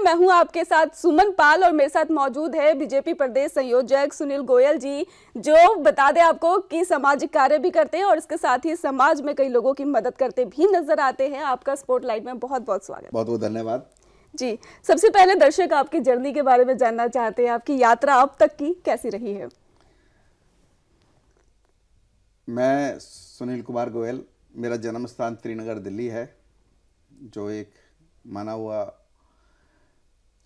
मैं हूं आपके साथ सुमन पाल और मेरे साथ मौजूद है बीजेपी प्रदेश संयोजक सुनील गोयल जी, जो बता दें आपको कि सामाजिक कार्य भी करते हैं और इसके साथ ही समाज में कई लोगों की मदद करते भी नजर आते हैं। आपका स्पॉटलाइट में बहुत बहुत स्वागत। बहुत बहुत धन्यवाद जी। सबसे पहले दर्शक आपकी जर्नी के बारे में जानना चाहते हैं, आपकी यात्रा अब तक की कैसी रही है? मैं सुनील कुमार गोयल, मेरा जन्म स्थान त्रिनगर दिल्ली है, जो एक माना हुआ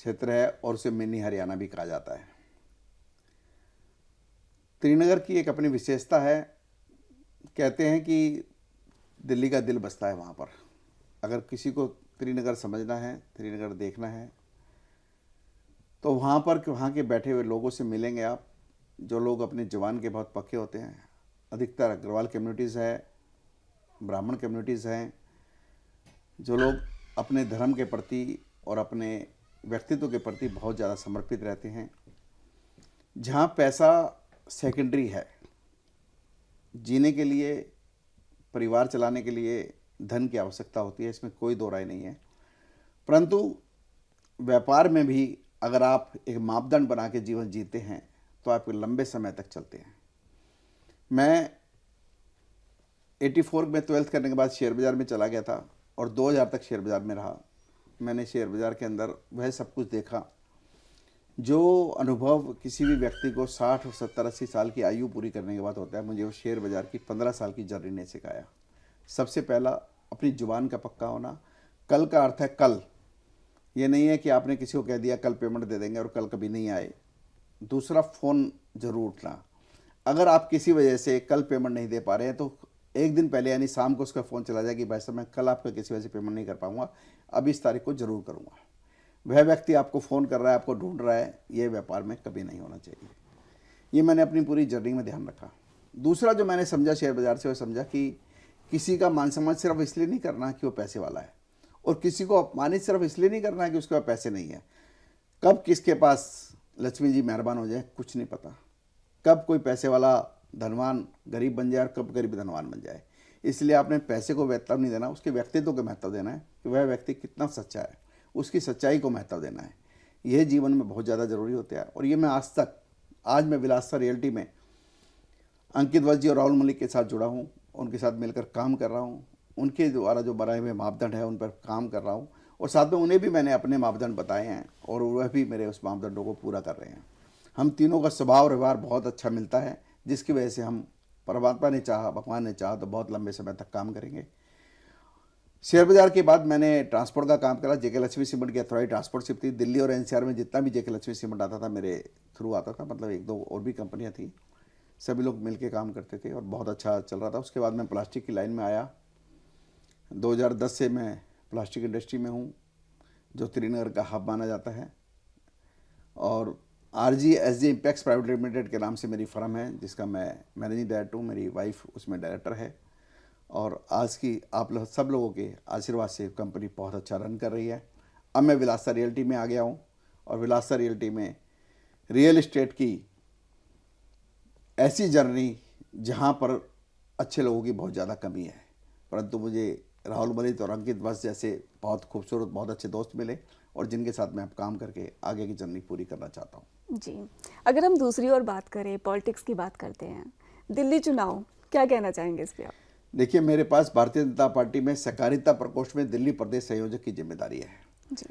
क्षेत्र है और उसे मिनी हरियाणा भी कहा जाता है। त्रिनगर की एक अपनी विशेषता है, कहते हैं कि दिल्ली का दिल बसता है वहाँ पर। अगर किसी को त्रिनगर समझना है, त्रिनगर देखना है, तो वहाँ पर वहाँ के बैठे हुए लोगों से मिलेंगे आप, जो लोग अपने जवान के बहुत पक्के होते हैं। अधिकतर अग्रवाल कम्युनिटीज़ है, ब्राह्मण कम्युनिटीज़ हैं, जो लोग अपने धर्म के प्रति और अपने व्यक्तित्व के प्रति बहुत ज़्यादा समर्पित रहते हैं। जहाँ पैसा सेकेंडरी है, जीने के लिए, परिवार चलाने के लिए धन की आवश्यकता होती है, इसमें कोई दो राय नहीं है। परंतु व्यापार में भी अगर आप एक मापदंड बना के जीवन जीते हैं तो आप लंबे समय तक चलते हैं। मैं 84 में 12th करने के बाद शेयर बाज़ार में चला गया था और 2000 तक शेयर बाज़ार में रहा। मैंने शेयर बाज़ार के अंदर वह सब कुछ देखा जो अनुभव किसी भी व्यक्ति को 60 और 70 80 साल की आयु पूरी करने के बाद होता है। मुझे वो शेयर बाज़ार की 15 साल की जर्नी ने सिखाया। सबसे पहला, अपनी जुबान का पक्का होना। कल का अर्थ है कल, ये नहीं है कि आपने किसी को कह दिया कल पेमेंट दे देंगे और कल कभी नहीं आए। दूसरा, फ़ोन ज़रूर उठना। अगर आप किसी वजह से कल पेमेंट नहीं दे पा रहे हैं तो एक दिन पहले यानी शाम को उसका फ़ोन चला जाए कि भाई साहब मैं कल आपका किसी वजह से पेमेंट नहीं कर पाऊंगा, अब इस तारीख को ज़रूर करूंगा। वह व्यक्ति आपको फ़ोन कर रहा है, आपको ढूंढ रहा है, ये व्यापार में कभी नहीं होना चाहिए। ये मैंने अपनी पूरी जर्नी में ध्यान रखा। दूसरा जो मैंने समझा शेयर बाज़ार से, वो समझा कि किसी का मान सम्मान सिर्फ इसलिए नहीं करना कि वो पैसे वाला है, और किसी को अपमानित सिर्फ इसलिए नहीं करना कि उसके पास पैसे नहीं है। कब किसके पास लक्ष्मी जी मेहरबान हो जाए कुछ नहीं पता, कब कोई पैसे वाला धनवान गरीब बन जाए और कब गरीब धनवान बन जाए। इसलिए आपने पैसे को महत्व नहीं देना, उसके व्यक्तित्व को महत्व देना है कि वह व्यक्ति कितना सच्चा है, उसकी सच्चाई को महत्व देना है। यह जीवन में बहुत ज़्यादा ज़रूरी होता है। और ये मैं आज मैं विलासता रियल्टी में अंकित वत्स जी और राहुल मलिक के साथ जुड़ा हूँ, उनके साथ मिलकर काम कर रहा हूँ, उनके द्वारा जो बनाए हुए मापदंड है उन पर काम कर रहा हूँ, और साथ में उन्हें भी मैंने अपने मापदंड बताए हैं और वह भी मेरे उस मापदंडों को पूरा कर रहे हैं। हम तीनों का स्वभाव और व्यवहार बहुत अच्छा मिलता है, जिसकी वजह से हम, परमात्मा ने चाहा, भगवान ने चाहा, तो बहुत लंबे समय तक काम करेंगे। शेयर बाज़ार के बाद मैंने ट्रांसपोर्ट का काम करा। जेके लक्ष्मी सीमेंट की अथॉरिटी ट्रांसपोर्ट थी। दिल्ली और एनसीआर में जितना भी जेके लक्ष्मी सीमेंट आता था मेरे थ्रू आता था, मतलब एक दो और भी कंपनियां थी, सभी लोग मिलके काम करते थे और बहुत अच्छा चल रहा था। उसके बाद मैं प्लास्टिक की लाइन में आया। 2010 से मैं प्लास्टिक इंडस्ट्री में हूँ, जो त्रिनगर का हब माना जाता है। और RGSG इम्पैक्ट्स प्राइवेट लिमिटेड के नाम से मेरी फर्म है, जिसका मैं मैनेजिंग डायरेक्टर हूँ, मेरी वाइफ उसमें डायरेक्टर है। और आज की आप लोग सब लोगों के आशीर्वाद से कंपनी बहुत अच्छा रन कर रही है। अब मैं विलासता रियल्टी में आ गया हूँ, और विलासता रियल्टी में रियल इस्टेट की ऐसी जर्नी जहाँ पर अच्छे लोगों की बहुत ज़्यादा कमी है, परंतु मुझे राहुल मलिक और अंकित वत्स जैसे बहुत खूबसूरत, बहुत अच्छे दोस्त मिले, और जिनके साथ मैं अब काम करके आगे की जर्नी पूरी करना चाहता हूँ। जी। अगर हम दूसरी ओर बात करें, पॉलिटिक्स की बात करते हैं, दिल्ली चुनाव, क्या कहना चाहेंगे इस पर आप? देखिए, मेरे पास भारतीय जनता पार्टी में सहकारिता प्रकोष्ठ में दिल्ली प्रदेश संयोजक की जिम्मेदारी है। जी।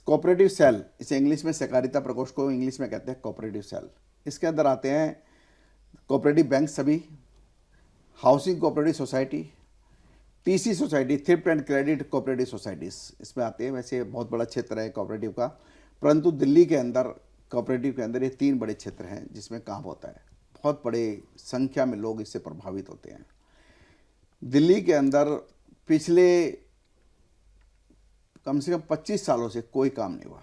कोऑपरेटिव सेल, इसे इंग्लिश में सहकारिता प्रकोष्ठ को इंग्लिश में कहते हैं कोऑपरेटिव सेल। इसके अंदर आते हैं कोऑपरेटिव बैंक सभी, housing cooperative society, TC society, thrift and credit cooperative societies इसमें आते हैं। वैसे बहुत बड़ा क्षेत्र है कोऑपरेटिव का, परंतु दिल्ली के अंदर कोऑपरेटिव के अंदर ये 3 बड़े क्षेत्र हैं जिसमें काम होता है। बहुत बड़े संख्या में लोग इससे प्रभावित होते हैं। दिल्ली के अंदर पिछले कम से कम 25 सालों से कोई काम नहीं हुआ।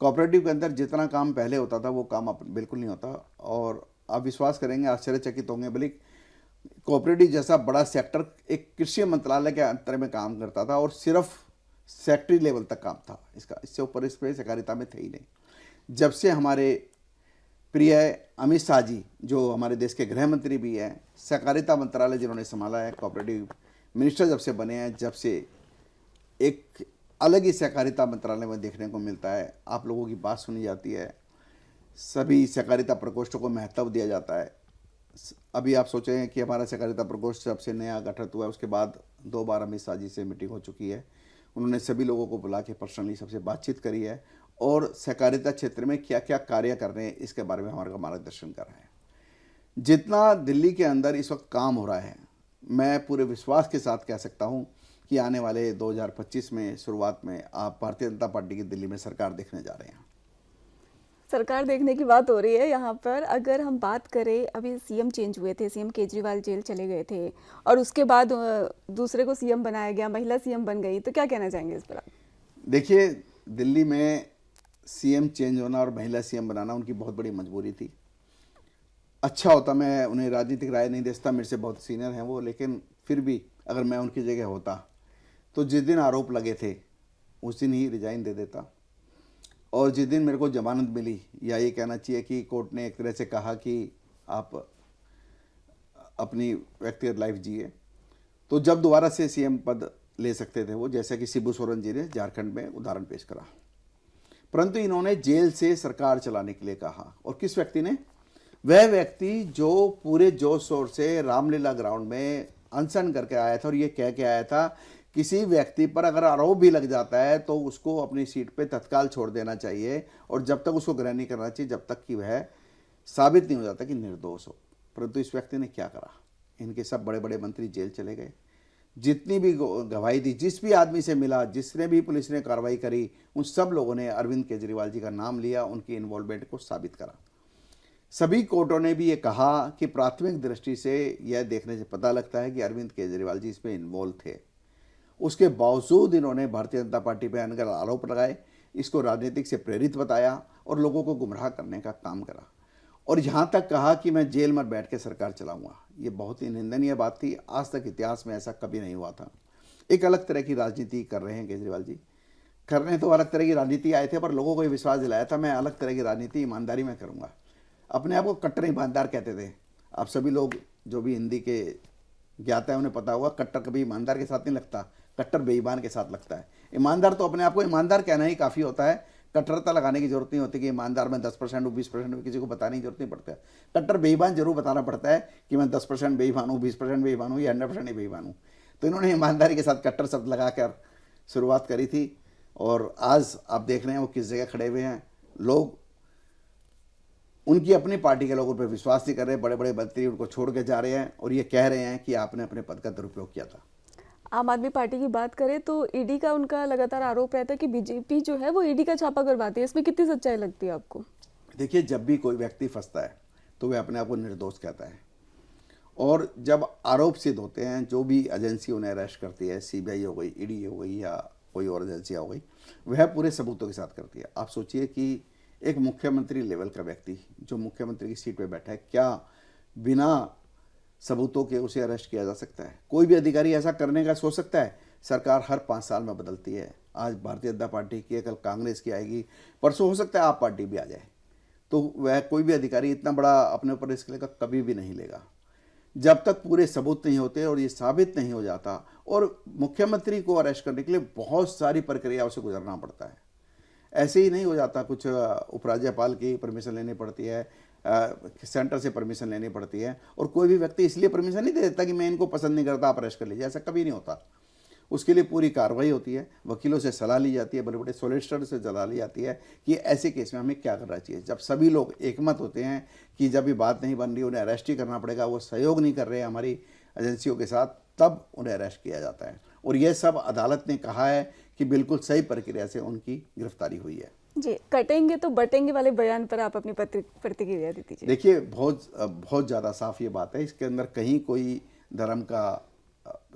कोऑपरेटिव के अंदर जितना काम पहले होता था वो काम अब बिल्कुल नहीं होता। और आप विश्वास करेंगे, आश्चर्यचकित होंगे, बल्कि कोऑपरेटिव जैसा बड़ा सेक्टर एक कृषि मंत्रालय के अंतर में काम करता था और सिर्फ सेक्टरी लेवल तक काम था इसका, इससे ऊपर इस पर सहकारिता में थे ही नहीं। जब से हमारे प्रिय अमित शाह जी, जो हमारे देश के गृह मंत्री भी हैं, सहकारिता मंत्रालय जिन्होंने संभाला है, कोऑपरेटिव मिनिस्टर जब से बने हैं, जब से एक अलग ही सहकारिता मंत्रालय में देखने को मिलता है। आप लोगों की बात सुनी जाती है, सभी सहकारिता प्रकोष्ठों को महत्व दिया जाता है। अभी आप सोचें कि हमारा सहकारिता प्रकोष्ठ जब से नया गठित हुआ है उसके बाद 2 बार अमित शाह जी से मीटिंग हो चुकी है। उन्होंने सभी लोगों को बुला के पर्सनली सबसे बातचीत करी है और सहकारिता क्षेत्र में क्या क्या कार्य कर रहे हैं इसके बारे में हमारा मार्गदर्शन कर रहे हैं। जितना दिल्ली के अंदर इस वक्त काम हो रहा है, मैं पूरे विश्वास के साथ कह सकता हूं कि आने वाले 2025 में शुरुआत में आप भारतीय जनता पार्टी की दिल्ली में सरकार देखने जा रहे हैं। सरकार देखने की बात हो रही है यहाँ पर। अगर हम बात करें, अभी सीएम चेंज हुए थे, सीएम केजरीवाल जेल चले गए थे और उसके बाद दूसरे को सीएम बनाया गया, महिला सीएम बन गई, तो क्या कहना चाहेंगे इस पर आप? देखिए, दिल्ली में सीएम चेंज होना और महिला सीएम बनाना उनकी बहुत बड़ी मजबूरी थी। अच्छा होता, मैं उन्हें राजनीतिक राय नहीं देता, मेरे से बहुत सीनियर हैं वो, लेकिन फिर भी अगर मैं उनकी जगह होता तो जिस दिन आरोप लगे थे उस दिन ही रिजाइन दे देता। और जिस दिन मेरे को जमानत मिली, या ये कहना चाहिए कि कोर्ट ने एक तरह से कहा कि आप अपनी व्यक्तिगत लाइफ जिए, तो जब दोबारा से सीएम पद ले सकते थे वो, जैसा कि शिबू सोरेन जी ने झारखंड में उदाहरण पेश करा। परंतु इन्होंने जेल से सरकार चलाने के लिए कहा। और किस व्यक्ति ने? वह व्यक्ति जो पूरे जोश शोर से रामलीला ग्राउंड में अनशन करके आया था और ये कह के आया था किसी व्यक्ति पर अगर आरोप भी लग जाता है तो उसको अपनी सीट पे तत्काल छोड़ देना चाहिए और जब तक उसको ग्रहण नहीं करना चाहिए जब तक कि वह साबित नहीं हो जाता कि निर्दोष हो। परंतु इस व्यक्ति ने क्या करा? इनके सब बड़े बड़े मंत्री जेल चले गए। जितनी भी गवाही दी, जिस भी आदमी से मिला, जिसने भी पुलिस ने कार्रवाई करी, उन सब लोगों ने अरविंद केजरीवाल जी का नाम लिया, उनकी इन्वॉल्वमेंट को साबित करा। सभी कोर्टों ने भी ये कहा कि प्राथमिक दृष्टि से यह देखने से पता लगता है कि अरविंद केजरीवाल जी इसमें इन्वॉल्व थे। उसके बावजूद इन्होंने भारतीय जनता पार्टी पर अनगढ़ आरोप लगाए, इसको राजनीतिक से प्रेरित बताया और लोगों को गुमराह करने का काम करा और यहाँ तक कहा कि मैं जेल में बैठ के सरकार चलाऊंगा। ये बहुत ही निंदनीय बात थी। आज तक इतिहास में ऐसा कभी नहीं हुआ था। एक अलग तरह की राजनीति कर रहे हैं केजरीवाल जी। कर रहे हैं तो अलग तरह की राजनीति आए थे, पर लोगों को ये विश्वास दिलाया था मैं अलग तरह की राजनीति ईमानदारी में करूँगा। अपने आप को कट्टर ईमानदार कहते थे। आप सभी लोग जो भी हिंदी के ज्ञाता है उन्हें पता होगा, कट्टर कभी ईमानदार के साथ नहीं लगता, कट्टर बेईमान के साथ लगता है। ईमानदार तो अपने आप को ईमानदार कहना ही काफ़ी होता है। कट्टरता लगाने की जरूरत नहीं होती कि ईमानदार में 10% हूँ 20% हूँ, किसी को बताने की जरूरत नहीं पड़ता है। कट्टर बेईमान जरूर बताना पड़ता है कि मैं 10% बेईमान हूँ, 20% बेईमान हूँ या 100% ही बेईमान हूँ। तो इन्होंने ईमानदारी के साथ कट्टर शब्द लगाकर शुरुआत करी थी और आज आप देख रहे हैं वो किस जगह खड़े हुए हैं। लोग उनकी अपनी पार्टी के लोगों पर विश्वास नहीं कर रहे, बड़े बड़े मंत्री उनको छोड़ के जा रहे हैं और ये कह रहे हैं कि आपने अपने पद का दुरुपयोग किया था। आम आदमी पार्टी की बात करें तो ईडी का उनका लगातार आरोप रहता है कि बीजेपी जो है वो ईडी का छापा करवाती है। इसमें कितनी सच्चाई लगती है आपको? देखिए, जब भी कोई व्यक्ति फंसता है तो वह अपने आप को निर्दोष कहता है और जब आरोप सिद्ध होते हैं, जो भी एजेंसी उन्हें अरेस्ट करती है, सीबीआई हो गई, ईडी हो गई या कोई और एजेंसियाँ हो गई, वह पूरे सबूतों के साथ करती है। आप सोचिए कि एक मुख्यमंत्री लेवल का व्यक्ति जो मुख्यमंत्री की सीट पर बैठा है, क्या बिना सबूतों के उसे अरेस्ट किया जा सकता है? कोई भी अधिकारी ऐसा करने का सोच सकता है? सरकार हर 5 साल में बदलती है। आज भारतीय जनता पार्टी की है, कल कांग्रेस की आएगी, परसों हो सकता है आप पार्टी भी आ जाए। तो वह कोई भी अधिकारी इतना बड़ा अपने ऊपर रिस्क लेगा कभी भी नहीं लेगा जब तक पूरे सबूत नहीं होते और ये साबित नहीं हो जाता। और मुख्यमंत्री को अरेस्ट करने के लिए बहुत सारी प्रक्रियाओं से गुजरना पड़ता है। ऐसे ही नहीं हो जाता। कुछ उपराज्यपाल की परमिशन लेनी पड़ती है, सेंटर से परमिशन लेनी पड़ती है और कोई भी व्यक्ति इसलिए परमिशन नहीं दे देता कि मैं इनको पसंद नहीं करता, आप अरेस्ट कर लीजिए। ऐसा कभी नहीं होता। उसके लिए पूरी कार्रवाई होती है, वकीलों से सलाह ली जाती है, बड़े बड़े सॉलिसिटर से सलाह ली जाती है कि ऐसे केस में हमें क्या करना चाहिए। जब सभी लोग एकमत होते हैं कि जब ये बात नहीं बन रही, उन्हें अरेस्ट ही करना पड़ेगा, वो सहयोग नहीं कर रहे हैं हमारी एजेंसियों के साथ, तब उन्हें अरेस्ट किया जाता है। और यह सब अदालत ने कहा है कि बिल्कुल सही प्रक्रिया से उनकी गिरफ्तारी हुई है। जी, कटेंगे तो बटेंगे वाले बयान पर आप अपनी प्रतिक्रिया दे दीजिए। देखिए, बहुत ज़्यादा साफ ये बात है, इसके अंदर कहीं कोई धर्म का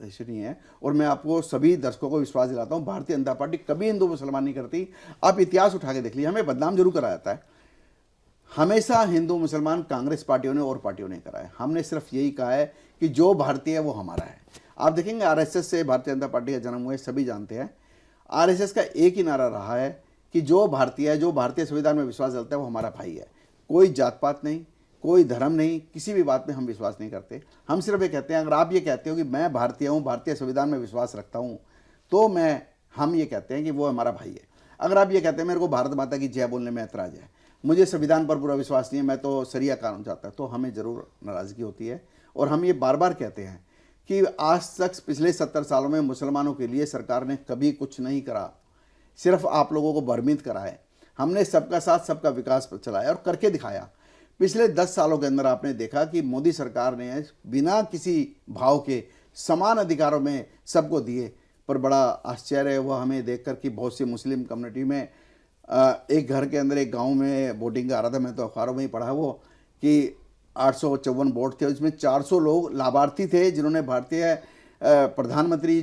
इश्यू नहीं है। और मैं आपको सभी दर्शकों को विश्वास दिलाता हूँ, भारतीय जनता पार्टी कभी हिंदू मुसलमान नहीं करती। आप इतिहास उठा के देख लीजिए, हमें बदनाम जरूर कराया जाता है। हमेशा हिंदू मुसलमान कांग्रेस पार्टियों ने और पार्टियों ने कराया। हमने सिर्फ यही कहा है कि जो भारतीय है वो हमारा है। आप देखेंगे आरएसएस से भारतीय जनता पार्टी का जन्म हुआ है, सभी जानते हैं। आरएसएस का एक ही नारा रहा है कि जो भारतीय है, जो भारतीय संविधान में विश्वास रखता है वो हमारा भाई है। कोई जात पात नहीं, कोई धर्म नहीं, किसी भी बात में हम विश्वास नहीं करते। हम सिर्फ ये कहते हैं, अगर आप ये कहते हो कि मैं भारतीय हूँ, भारतीय संविधान में विश्वास रखता हूँ, तो मैं हम ये कहते हैं कि वो हमारा भाई है। अगर आप ये कहते हैं मेरे को भारत माता की जय बोलने में ऐतराज़ है, मुझे संविधान पर पूरा विश्वास नहीं है, मैं तो शरिया कानून चाहता, तो हमें ज़रूर नाराज़गी होती है। और हम ये बार बार कहते हैं कि आज तक पिछले 70 सालों में मुसलमानों के लिए सरकार ने कभी कुछ नहीं करा, सिर्फ आप लोगों को भ्रमित करा है। हमने सबका साथ सबका विकास पर चलाया और करके दिखाया। पिछले 10 सालों के अंदर आपने देखा कि मोदी सरकार ने बिना किसी भाव के समान अधिकारों में सबको दिए। पर बड़ा आश्चर्य है वह हमें देखकर कि बहुत सी मुस्लिम कम्युनिटी में एक घर के अंदर एक गांव में वोटिंग आ रहा था, मैं तो अखबारों में ही पढ़ा वो कि 854 वोट थे, उसमें 400 लोग लाभार्थी थे जिन्होंने भारतीय प्रधानमंत्री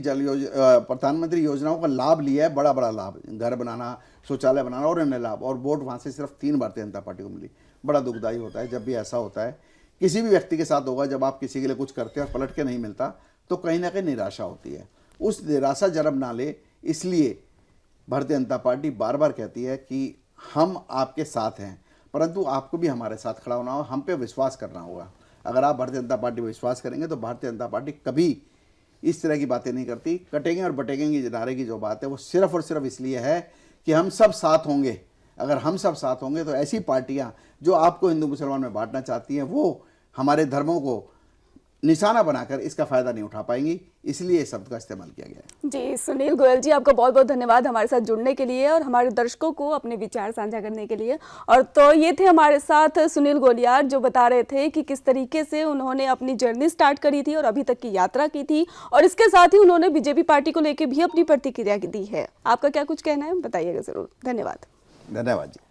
योजनाओं का लाभ लिया है, बड़ा बड़ा लाभ, घर बनाना, शौचालय बनाना और अन्य लाभ। और वोट वहाँ से सिर्फ 3 भारतीय जनता पार्टी को मिली। बड़ा दुखदायी होता है जब भी ऐसा होता है, किसी भी व्यक्ति के साथ होगा। जब आप किसी के लिए कुछ करते हैं और पलट के नहीं मिलता तो कहीं ना कहीं निराशा होती है। उस निराशा जन्म ना ले, इसलिए भारतीय जनता पार्टी बार बार कहती है कि हम आपके साथ हैं, परंतु आपको भी हमारे साथ खड़ा होना होगा, हम पे विश्वास करना होगा। अगर आप भारतीय जनता पार्टी पर विश्वास करेंगे तो भारतीय जनता पार्टी कभी इस तरह की बातें नहीं करती। कटेंगे और बटेंगे नारे की जो बात है वो सिर्फ और सिर्फ इसलिए है कि हम सब साथ होंगे। अगर हम सब साथ होंगे तो ऐसी पार्टियां जो आपको हिंदू मुसलमान में बांटना चाहती हैं वो हमारे धर्मों को निशाना बनाकर इसका फायदा नहीं उठा पाएंगी, इसलिए शब्द का इस्तेमाल किया गया है। जी सुनील गोयल जी, आपका बहुत बहुत धन्यवाद हमारे साथ जुड़ने के लिए और हमारे दर्शकों को अपने विचार साझा करने के लिए। और तो ये थे हमारे साथ सुनील गोलियार, जो बता रहे थे कि किस तरीके से उन्होंने अपनी जर्नी स्टार्ट करी थी और अभी तक की यात्रा की थी, और इसके साथ ही उन्होंने बीजेपी पार्टी को लेकर भी अपनी प्रतिक्रिया दी है। आपका क्या कुछ कहना है, बताइएगा जरूर। धन्यवाद। धन्यवाद जी।